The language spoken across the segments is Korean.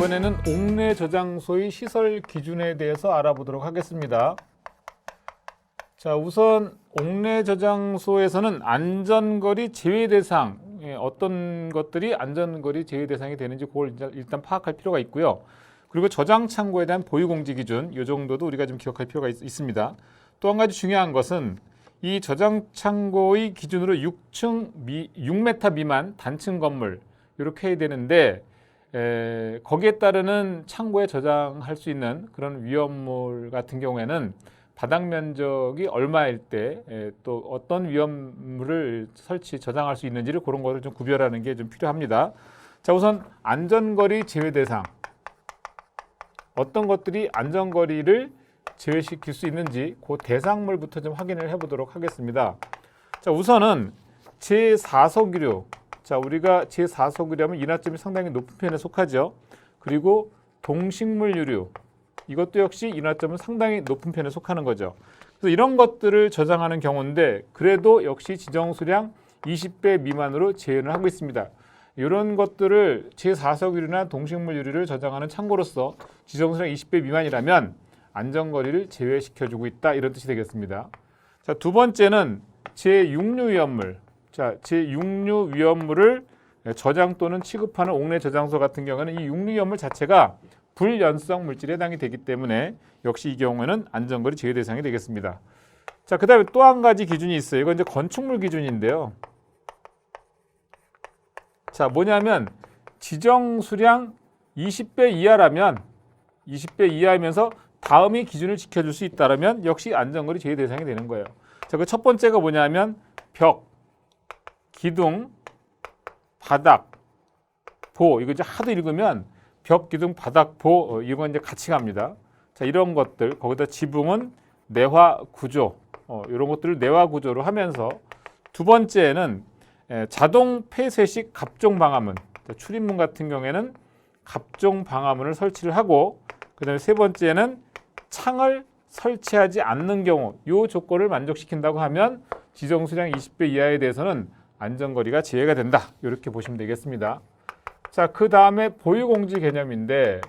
이번에는 옥내 저장소의 시설 기준에 대해서 알아보도록 하겠습니다. 자, 우선 옥내 저장소에서는 안전거리 제외 대상, 어떤 것들이 안전거리 제외 대상이 되는지 그걸 일단 파악할 필요가 있고요. 그리고 저장 창고에 대한 보유 공지 기준, 이 정도도 우리가 좀 기억할 필요가 있습니다. 또 한 가지 중요한 것은 이 저장 창고의 기준으로 6m 미만 단층 건물 이렇게 해야 되는데, 거기에 따르는 창고에 저장할 수 있는 그런 위험물 같은 경우에는 바닥 면적이 얼마일 때 또 어떤 위험물을 저장할 수 있는지를 그런 거를 좀 구별하는 게 좀 필요합니다. 자, 우선 안전거리 제외 대상, 어떤 것들이 안전거리를 제외시킬 수 있는지 그 대상물부터 좀 확인을 해보도록 하겠습니다. 자, 우선은 제4석유류. 자, 우리가 제4석유류하면 인하점이 상당히 높은 편에 속하죠. 그리고 동식물 유류, 이것도 역시 인하점은 상당히 높은 편에 속하는 거죠. 그래서 이런 것들을 저장하는 경우인데, 그래도 역시 지정 수량 20배 미만으로 제한을 하고 있습니다. 이런 것들을 제4석유류나 동식물 유류를 저장하는 창고로서 지정 수량 20배 미만이라면 안전거리를 제외시켜주고 있다, 이런 뜻이 되겠습니다. 자, 두 번째는 제6류 위험물. 자, 제6류 위험물을 저장 또는 취급하는 옥내 저장소 같은 경우는 이 6류 위험물 자체가 불연성 물질에 해당이 되기 때문에 역시 이 경우에는 안전거리 제외 대상이 되겠습니다. 자, 그 다음에 또 한 가지 기준이 있어요. 이건 이제 건축물 기준인데요. 자, 뭐냐면 지정 수량 20배 이하라면, 20배 이하이면서 다음의 기준을 지켜줄 수 있다면 역시 안전거리 제외 대상이 되는 거예요. 자, 그 첫 번째가 뭐냐면 벽, 기둥, 바닥, 보. 이거 이제 하도 읽으면 벽, 기둥, 바닥, 보, 이건 이제 같이 갑니다. 자, 이런 것들, 거기다 지붕은 내화 구조, 이런 것들을 내화 구조로 하면서, 두 번째는 자동 폐쇄식 갑종 방화문. 자, 출입문 같은 경우에는 갑종 방화문을 설치를 하고, 그다음에 세 번째는 창을 설치하지 않는 경우, 이 조건을 만족시킨다고 하면 지정 수량 20배 이하에 대해서는 안전거리가 제외가 된다, 이렇게 보시면 되겠습니다. 자, 그 다음에 보유공지 개념인데,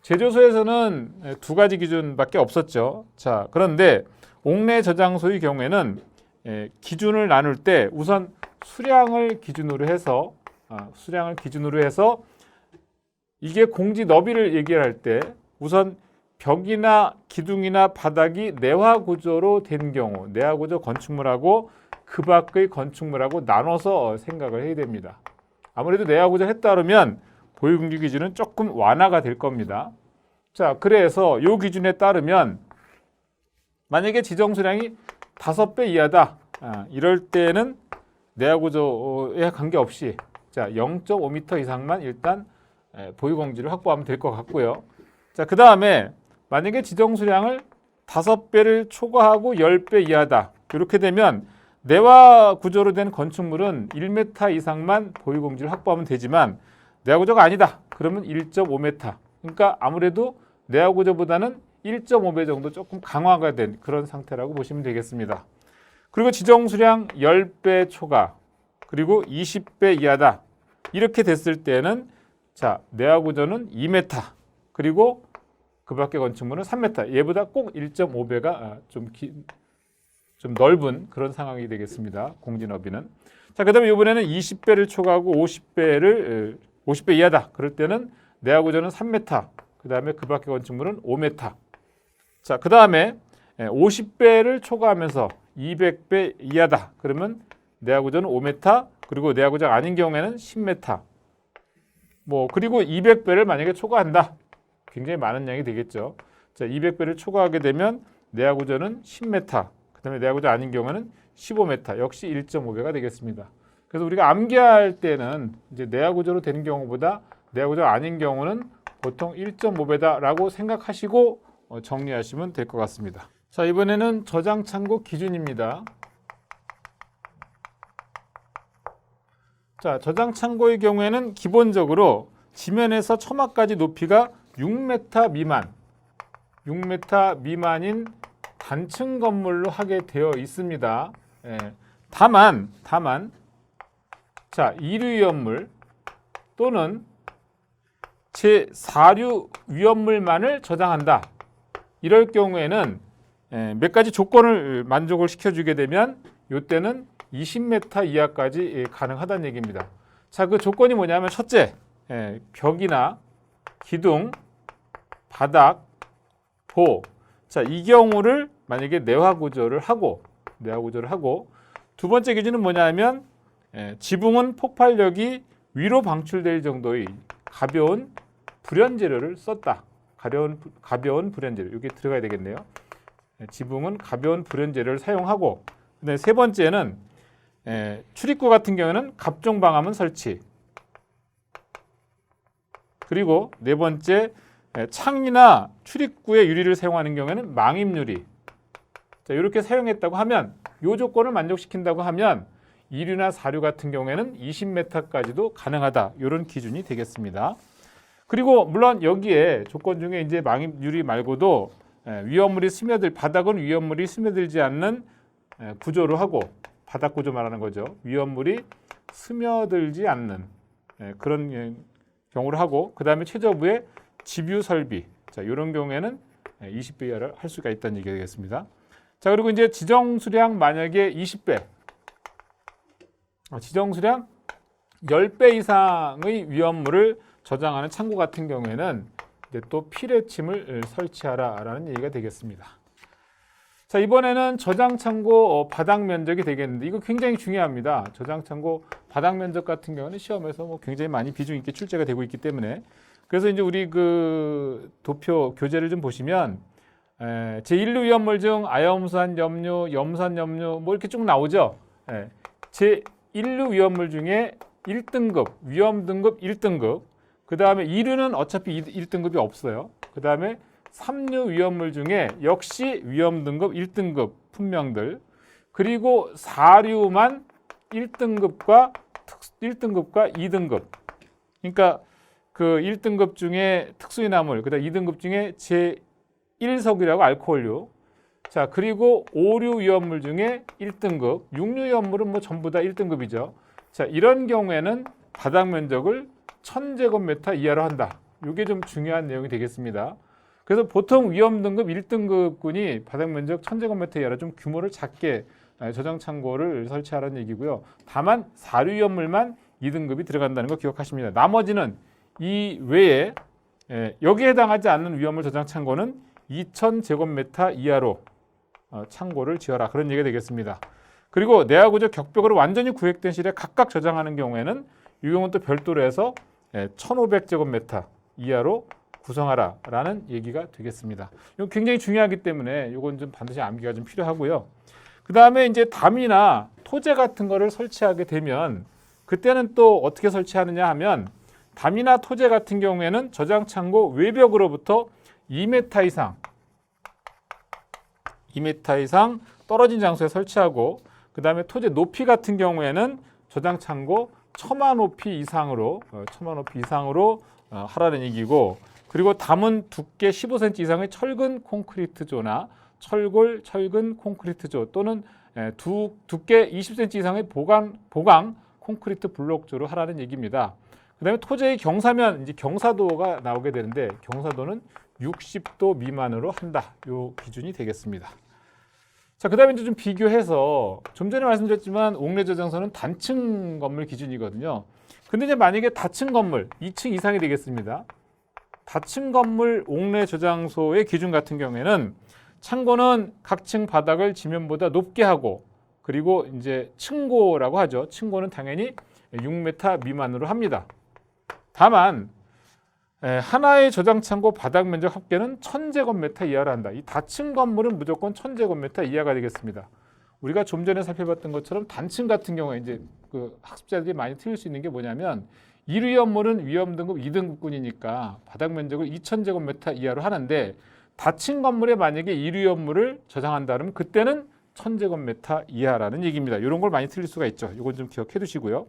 제조소에서는 두 가지 기준밖에 없었죠. 자, 그런데 옥내 저장소의 경우에는 기준을 나눌 때 우선 수량을 기준으로 해서 이게 공지 너비를 얘기할 때 우선 벽이나 기둥이나 바닥이 내화 구조로 된 경우, 내화 구조 건축물하고 그 밖의 건축물하고 나눠서 생각을 해야 됩니다. 아무래도 내화 구조를 했다 그러면 보유공지 기준은 조금 완화가 될 겁니다. 자, 그래서 이 기준에 따르면 만약에 지정 수량이 5배 이하다, 이럴 때는 내화 구조에 관계없이 0.5m 이상만 일단 보유공지를 확보하면 될 것 같고요. 자, 그 다음에 만약에 지정 수량을 5배를 초과하고 10배 이하다, 이렇게 되면 내화 구조로 된 건축물은 1m 이상만 보유공지를 확보하면 되지만 내화 구조가 아니다, 그러면 1.5m. 그러니까 아무래도 내화 구조보다는 1.5배 정도 조금 강화가 된 그런 상태라고 보시면 되겠습니다. 그리고 지정 수량 10배 초과, 그리고 20배 이하다, 이렇게 됐을 때는 내화 구조는 2m, 그리고 그 밖의 건축물은 3m. 얘보다 꼭 1.5배가 좀 넓은 그런 상황이 되겠습니다. 공지 너비는. 자, 그다음에 이번에는 20배를 초과하고 50배 이하다, 그럴 때는 내화 구조는 3m, 그다음에 그 밖의 건축물은 5m. 자, 그다음에 50배를 초과하면서 200배 이하다, 그러면 내화 구조는 5m, 그리고 내화 구조가 아닌 경우에는 10m. 그리고 200배를 만약에 초과한다, 굉장히 많은 양이 되겠죠. 자, 200배를 초과하게 되면 내화 구조는 10m, 그다음에 내화 구조 아닌 경우는 15m, 역시 1.5배가 되겠습니다. 그래서 우리가 암기할 때는 이제 내화 구조로 되는 경우보다 내화 구조가 아닌 경우는 보통 1.5배다라고 생각하시고 정리하시면 될 것 같습니다. 자, 이번에는 저장 창고 기준입니다. 자, 저장 창고의 경우에는 기본적으로 지면에서 처마까지 높이가 6m 미만, 6m 미만인 단층 건물로 하게 되어 있습니다. 다만 자, 이류 위험물 또는 제4류 위험물만을 저장한다. 이럴 경우에는 몇 가지 조건을 만족을 시켜주게 되면 이때는 20m 이하까지 가능하다는 얘기입니다. 자, 그 조건이 뭐냐면 첫째, 벽이나 기둥, 바닥, 보. 자, 이 경우를 만약에 내화 구조를 하고 두 번째 기준은 뭐냐면 지붕은 폭발력이 위로 방출될 정도의 가벼운 불연재료를 썼다. 가벼운 불연재료. 여기 들어가야 되겠네요. 지붕은 가벼운 불연재료를 사용하고, 근데 세 번째는 출입구 같은 경우는 갑종 방화문 설치. 그리고 네 번째, 창이나 출입구에 유리를 사용하는 경우에는 망입유리. 자, 이렇게 사용했다고 하면, 이 조건을 만족시킨다고 하면 2류나 4류 같은 경우에는 20m까지도 가능하다. 이런 기준이 되겠습니다. 그리고 물론 여기에 조건 중에 이제 망입유리 말고도 위험물이 바닥은 위험물이 스며들지 않는 구조로 하고, 바닥 구조 말하는 거죠. 위험물이 스며들지 않는 그런 경우를 하고, 그 다음에 최저부의 집유 설비. 자, 이런 경우에는 20배 이하를 할 수가 있다는 얘기가 되겠습니다. 자, 그리고 이제 지정 수량 만약에 20배, 지정 수량 10배 이상의 위험물을 저장하는 창고 같은 경우에는 이제 또 필해침을 설치하라라는 얘기가 되겠습니다. 자, 이번에는 저장 창고 바닥 면적이 되겠는데, 이거 굉장히 중요합니다. 저장 창고 바닥 면적 같은 경우는 시험에서 굉장히 많이 비중 있게 출제가 되고 있기 때문에, 그래서 이제 우리 그 도표 교재를 좀 보시면 제1류 위험물 중 아염산 염류, 염산 염류 뭐 이렇게 쭉 나오죠. 제1류 위험물 중에 1등급, 위험 등급 1등급, 그 다음에 2류는 어차피 1등급이 없어요. 그 다음에 3류 위험물 중에 역시 위험 등급 1등급 품명들, 그리고 4류만 1등급과 2등급. 그러니까 그 1등급 중에 특수인화물, 그다음 2등급 중에 제1석유라고 알코올류. 자, 그리고 5류 위험물 중에 1등급, 6류 위험물은 뭐 전부 다 1등급이죠. 자, 이런 경우에는 바닥 면적을 1000제곱미터 이하로 한다. 이게 좀 중요한 내용이 되겠습니다. 그래서 보통 위험 등급 1등급군이 바닥 면적 1000제곱미터 이하로 좀 규모를 작게 저장 창고를 설치하라는 얘기고요. 다만 4류 위험물만 2등급이 들어간다는 거 기억하십니다. 나머지는 이 외에 여기에 해당하지 않는 위험물 저장 창고는 2000제곱미터 이하로 창고를 지어라. 그런 얘기가 되겠습니다. 그리고 내화 구조 격벽으로 완전히 구획된 실에 각각 저장하는 경우에는 이 경우는 또 별도로 해서 1500제곱미터 이하로 구성하라라는 얘기가 되겠습니다. 이거 굉장히 중요하기 때문에 이건 좀 반드시 암기가 좀 필요하고요. 그 다음에 이제 담이나 토제 같은 거를 설치하게 되면 그때는 또 어떻게 설치하느냐 하면, 담이나 토제 같은 경우에는 저장 창고 외벽으로부터 2m 이상 떨어진 장소에 설치하고, 그 다음에 토제 높이 같은 경우에는 저장 창고 처마 높이 이상으로 하라는 얘기고, 그리고 담은 두께 15cm 이상의 철근 콘크리트조나 철근 콘크리트조 또는 두께 20cm 이상의 보강 콘크리트 블록조로 하라는 얘기입니다. 그 다음에 토제의 경사면, 이제 경사도가 나오게 되는데, 경사도는 60도 미만으로 한다. 요 기준이 되겠습니다. 자, 그 다음에 이제 좀 비교해서, 좀 전에 말씀드렸지만 옥내 저장소는 단층 건물 기준이거든요. 근데 이제 만약에 다층 건물 2층 이상이 되겠습니다. 다층 건물 옥내 저장소의 기준 같은 경우에는 창고는 각 층 바닥을 지면보다 높게 하고, 그리고 이제 층고라고 하죠. 층고는 당연히 6m 미만으로 합니다. 다만 하나의 저장 창고 바닥 면적 합계는 1000제곱미터 이하로 한다. 이 다층 건물은 무조건 1000제곱미터 이하가 되겠습니다. 우리가 좀 전에 살펴봤던 것처럼 단층 같은 경우에 이제 그 학습자들이 많이 틀릴 수 있는 게 뭐냐면, 1류 위험물은 위험 등급 2등급군이니까 바닥 면적을 2000제곱미터 이하로 하는데, 다층 건물에 만약에 1류 위험물을 저장한다 그러면 그때는 1000제곱미터 이하라는 얘기입니다. 이런 걸 많이 틀릴 수가 있죠. 이건 좀 기억해 두시고요.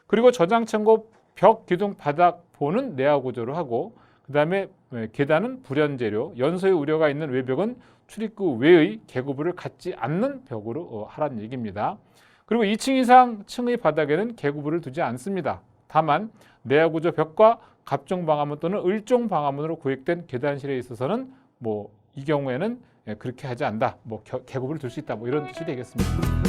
그리고 저장 창고 벽, 기둥, 바닥, 보는 내화 구조로 하고, 그 다음에 계단은 불연재료, 연소의 우려가 있는 외벽은 출입구 외의 개구부를 갖지 않는 벽으로 하라는 얘기입니다. 그리고 2층 이상 층의 바닥에는 개구부를 두지 않습니다. 다만 내화 구조 벽과 갑종 방화문 또는 을종 방화문으로 구획된 계단실에 있어서는 뭐 이 경우에는 그렇게 하지 않다. 뭐 계급을 둘 수 있다. 뭐 이런 뜻이 되겠습니다.